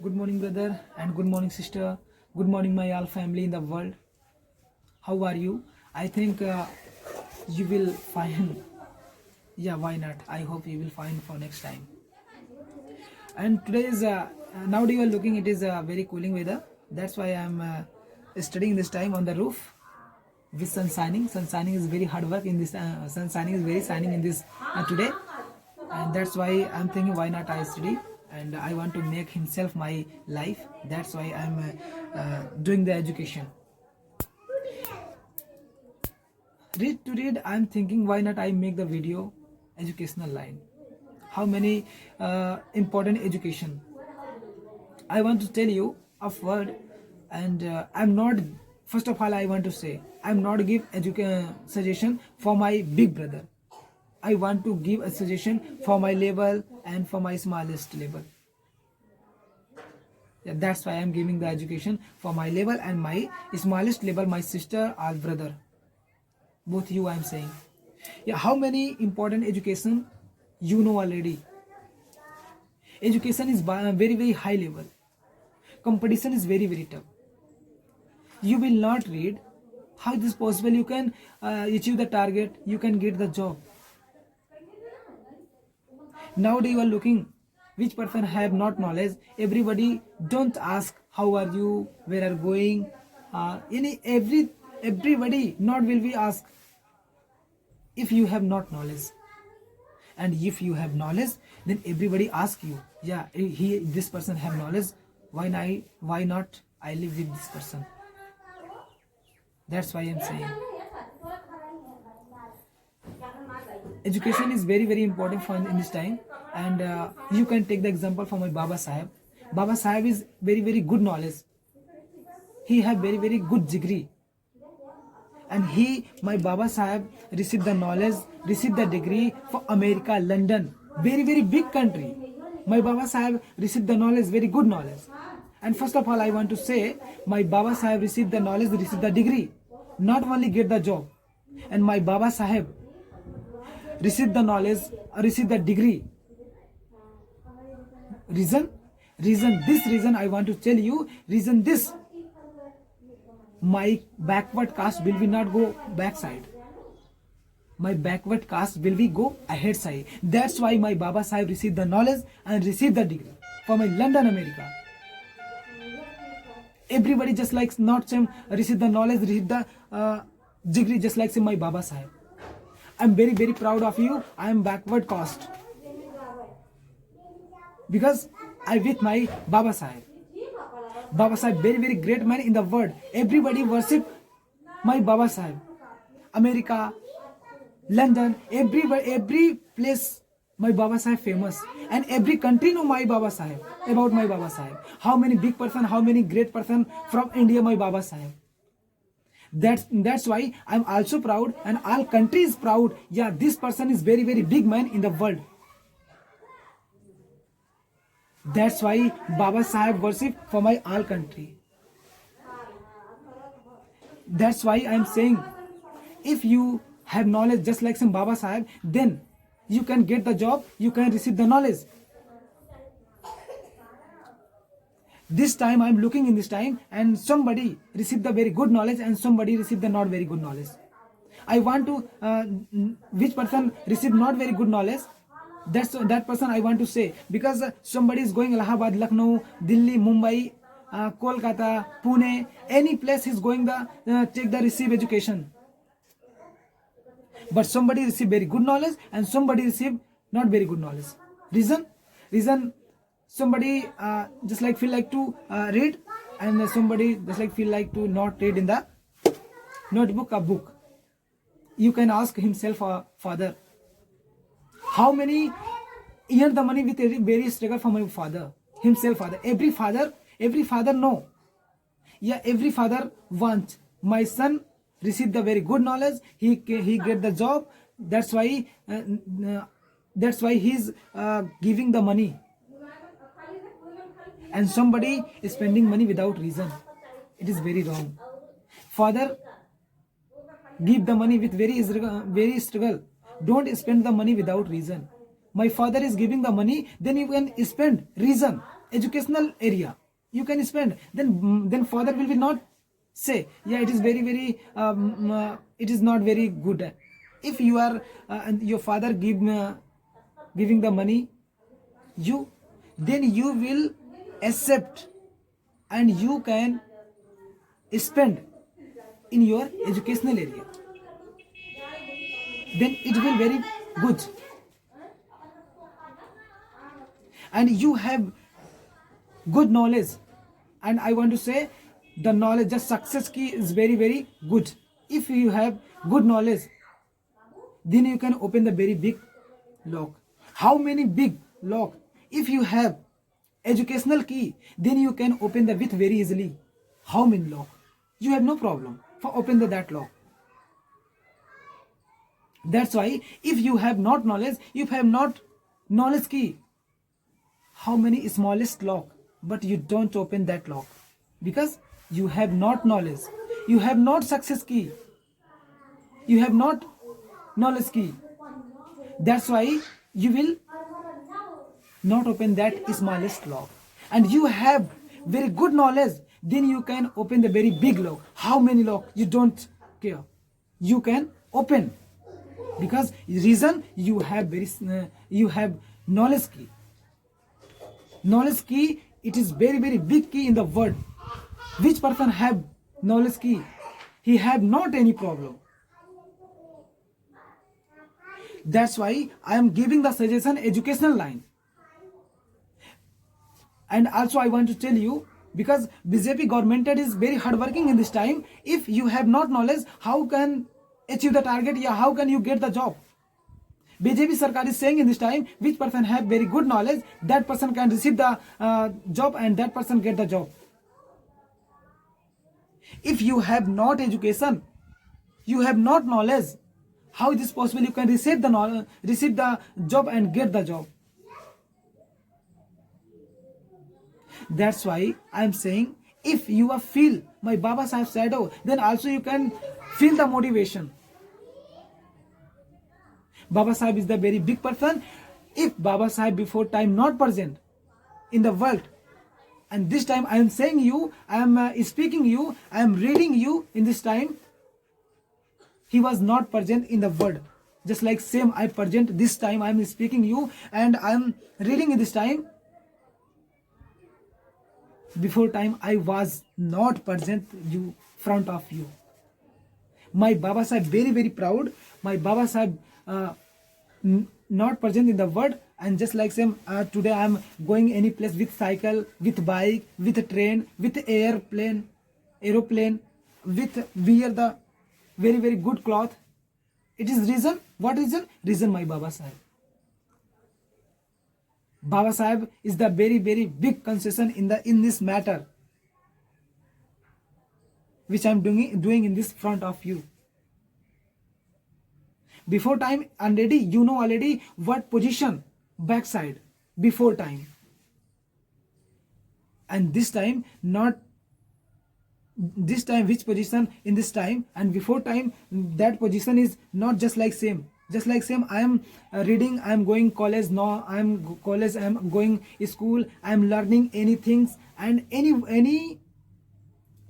Good morning, brother, and good morning, sister. Good morning, my all family in the world. How are you? I think you will find, yeah, why not? I hope you will find for next time. And today is, nowadays you are looking, it is very cooling weather. That's why I'm studying this time on the roof with sun shining. Sun shining is very hard work in this, sun shining is very shining in this today. And that's why I'm thinking, why not I study? And I want to make himself my life. That's why I'm doing the education. Read to read, I'm thinking, why not I make the video educational line? How many important education? I want to tell you a word, and I'm not. First of all, I want to say I'm not give suggestion for my big brother. I want to give a suggestion for my level and for my smallest level. Yeah, that's why I'm giving the education for my level and my smallest level, my sister or brother. Both you, I'm saying. Yeah, how many important education you know already? Education is very, very high level. Competition is very, very tough. You will not read. How is this possible? You can achieve the target. You can get the job. Nowadays you are looking which person have not knowledge. Everybody don't ask how are you, where are going. Everybody not will be ask if you have not knowledge. And if you have knowledge, then everybody ask you, yeah, this person have knowledge. Why not I live with this person? That's why I'm saying education is very, very important for in this time. And you can take the example from my Baba Sahib. Baba Sahib is very, very good knowledge. He have very, very good degree. And my Baba Sahib received the knowledge, received the degree for America, London, very, very big country. My Baba Sahib received the knowledge, very good knowledge. And first of all, I want to say, my Baba Sahib received the knowledge, received the degree, not only get the job. And my Baba Sahib received the knowledge, received the degree. Reason I want to tell you, this. My backward caste will be not go backside. My backward caste will be go ahead side. That's why my Baba Sahib received the knowledge and received the degree from my London, America. Everybody just like not same receive the knowledge, receive the degree just like my Baba Sahib. I'm very, very proud of you. I am backward caste because I with my Baba Sahib. Baba Sahib, very, very great man in the world. Everybody worship my Baba Sahib. America, London, every place my Baba Sahib famous. And every country know my Baba Sahib, about my Baba Sahib. How many big person, how many great person from India, my Baba Sahib. That's why I'm also proud and all country is proud. Yeah, this person is very, very big man in the world. That's why Baba Sahib worship for my all country. That's why I'm saying, if you have knowledge just like some Baba Sahib, then you can get the job, you can receive the knowledge. This time I'm looking in this time and somebody received the very good knowledge and somebody received the not very good knowledge. I want to, which person received not very good knowledge, that person I want to say, because somebody is going Allahabad, Lucknow, Delhi, Mumbai, Kolkata, Pune, any place is going take the receive education. But somebody receive very good knowledge and somebody receive not very good knowledge. Reason somebody just like feel like to read and somebody just like feel like to not read in the notebook or book. You can ask himself, father, how many earn the money with very struggle for my father, himself father. Every father know. Yeah, every father wants my son receive the very good knowledge. He get the job. That's why he's giving the money. And somebody is spending money without reason. It is very wrong. Father give the money with very struggle. Don't spend the money without reason. My father is giving the money, then you can spend reason. educational area you can spend, then father will be not say, yeah, it is very it is not very good. If you are and your father giving the money, you, then you will accept and you can spend in your educational area, then it will very good. And you have good knowledge, and I want to say the knowledge, the success key is very good. If you have good knowledge, then you can open the very big lock. How many big lock? If you have educational key, then you can open the with very easily. How many lock? You have no problem for open that lock. That's why if you have not knowledge, if you have not knowledge key, how many smallest lock, but you don't open that lock because you have not knowledge, you have not success key, you have not knowledge key. That's why you will not open that smallest lock. And you have very good knowledge, then you can open the very big lock. How many lock? You don't care, you can open, because reason you have you have knowledge key. Knowledge key, it is very big key in the world. Which person have knowledge key? He have not any problem. That's why I am giving the suggestion educational line. And also I want to tell you, because BJP government is very hardworking in this time. If you have not knowledge, how can achieve the target? Yeah, how can you get the job? BJP Sarkar is saying in this time, which person have very good knowledge, that person can receive the job and that person get the job. If you have not education, you have not knowledge, how it is possible you can receive the knowledge, receive the job and get the job? That's why I am saying, if you are feel my Baba Sahib shadow, then also you can feel the motivation. Baba Sahib is the very big person. If Baba Sahib before time not present in the world, and this time I am saying you, I am speaking you, I am reading you in this time, he was not present in the world. Just like same I present this time, I am speaking you and I am reading in this time. Before time I was not present you front of you. My Baba Sahib very proud. My Baba Sahib not present in the world, and just like same today I am going any place with cycle, with bike, with train, with aeroplane, with wear the very good cloth. It is reason. What reason? Reason my Baba Sahib. Baba Sahib is the very big concession in this matter, which I am doing in this front of you. Before time already, you know already what position backside before time, and this time not. This time which position in this time and before time, that position is not just like same. Just like same I am reading, I am going college now, I am college, I am going school, I am learning anything, and any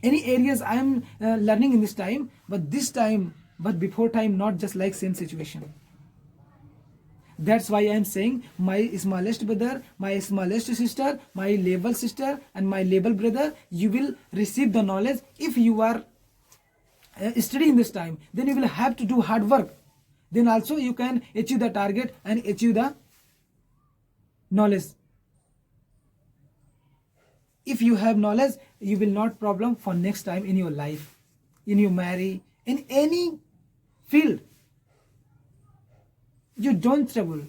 areas I am learning in this time. But this time, but before time not just like same situation. That's why I am saying my smallest brother, my smallest sister, my label sister and my label brother, you will receive the knowledge. If you are studying this time, then you will have to do hard work. Then also you can achieve the target and achieve the knowledge. If you have knowledge, you will not problem for next time in your life, in your marry, in any field. You don't trouble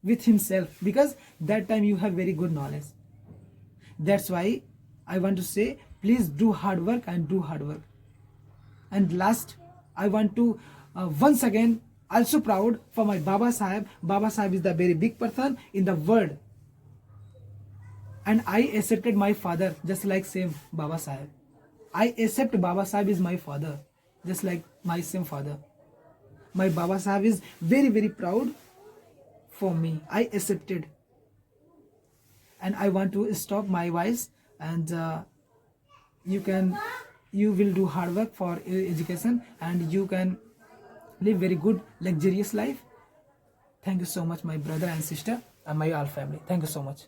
with himself, because that time you have very good knowledge. That's why I want to say, please do hard work and do hard work. And last, I want to once again also proud for my Baba Sahib. Baba Sahib is the very big person in the world, and I accepted my father just like same Baba Sahib. I accept Baba Sahib is my father just like my same father. My Baba Sahib is very proud for me. I accepted. and I want to stop my voice, and you will do hard work for education, and you can live very good luxurious life. Thank you so much, my brother and sister and my all family. Thank you so much.